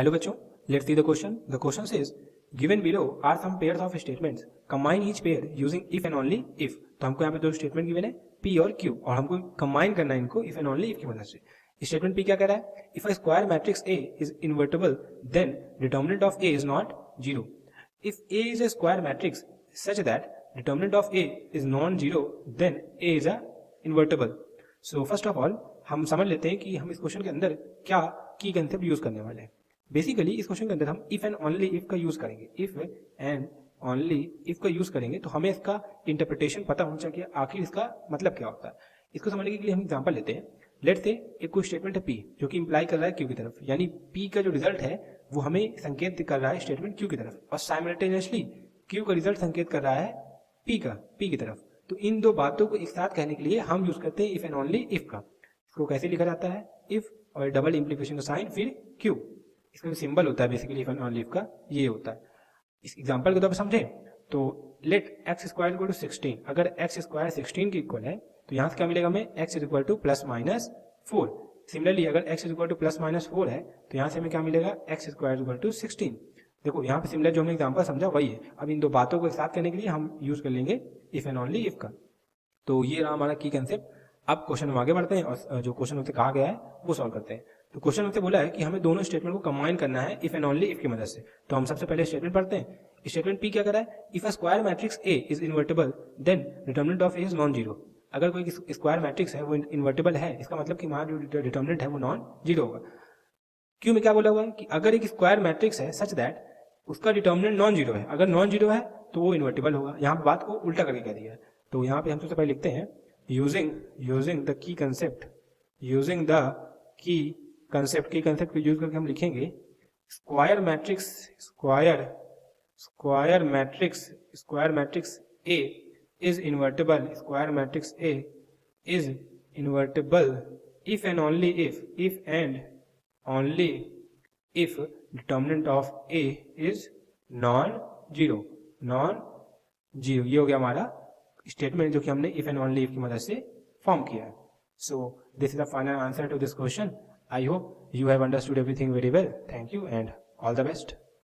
Hello बच्चों, let's see the question. The question says given below are some pairs of statements, combine each pair using if and only if. तो हमको यहाँ पे दो statement given है P और Q, और हमको कंबाइन करना है इनको इफ एंड ओनली इफ की मदद से. स्टेटमेंट पी क्या कह रहा है? If a square matrix A is invertible then determinant of A is not zero. If A is a square matrix such that determinant of A is non zero then A is a invertible. So first of all हम समझ लेते हैं कि हम इस question के अंदर क्या की कंसेप्ट यूज करने वाले हैं. बेसिकली इस क्वेश्चन के अंदर हम इफ एंड ओनली इफ का यूज करेंगे. इफ एंड ओनली इफ का यूज करेंगे तो हमें इसका इंटरप्रिटेशन पता होना चाहिए आखिर इसका मतलब क्या होता है. इसको समझने के लिए हम एग्जांपल लेते हैं. लेट्स से एक कोई स्टेटमेंट है पी जो कि इंप्लाई कर रहा है क्यू की तरफ, यानी पी का जो रिजल्ट है वो हमें संकेत कर रहा है स्टेटमेंट क्यू की तरफ, और साइमल्टेनियसली क्यू का रिजल्ट संकेत कर रहा है पी की तरफ. तो इन दो बातों को एक साथ कहने के लिए हम यूज करते हैं इफ एंड ओनली इफ का. इसको कैसे लिखा जाता है? इफ और डबल इंप्लीकेशन का साइन फिर क्यू. इसका जो सिंबल होता है basically if and only if का ये होता है. इस एग्जांपल के तौर पर समझें तो let x square equal to 16. अगर एक्स स्क्वायर 16 के इक्वल है तो यहाँ से क्या मिलेगा हमें? X is equal to plus minus 4. Similarly अगर X is equal to plus minus 4 है तो यहाँ से हमें क्या मिलेगा? X square equal to 16. देखो यहाँ पे सिमिलर जो हमने एग्जांपल समझा वही है. अब इन दो बातों को एक साथ करने के लिए हम यूज कर लेंगे इफ एंड ओनली इफ का. तो ये रहा हमारा की कंसेप्ट. अब क्वेश्चन में आगे बढ़ते हैं और जो क्वेश्चन हमसे कहा गया है वो सॉल्व करते हैं. तो क्वेश्चन हमसे बोला है कि हमें दोनों स्टेटमेंट को कंबाइन करना है इफ एंड ओनली इफ की मदद से. तो हम सबसे पहले स्टेटमेंट पढ़ते हैं. स्टेटमेंट पी क्या कर रहा है? If a square matrix A is invertible then determinant of A is non zero. अगर कोई स्क्वायर मैट्रिक्स है वो इन्वर्टेबल है, इसका मतलब कि हमारा जो डिटर्मिनेंट है वो नॉन जीरो होगा. क्यों में क्या बोला हुआ है कि अगर एक स्क्वायर मैट्रिक्स है सच दैट उसका डिटर्मिनेंट नॉन जीरो है. अगर नॉन जीरो है तो वो इन्वर्टेबल होगा. यहाँ पे बात को उल्टा करके कह दिया है. तो यहाँ पे हम सबसे पहले लिखते हैं using the key concept, using the key concept की कंसेप्ट को यूज करके हम लिखेंगे square matrix A is invertible. Square matrix A is invertible if and only if determinant of A is non zero. ये हो गया हमारा स्टेटमेंट जो कि हमने इफ एंड ओनली इफ की मदद से फॉर्म किया है. So this is the final answer to this question. I hope you have understood everything very well. Thank you and all the best.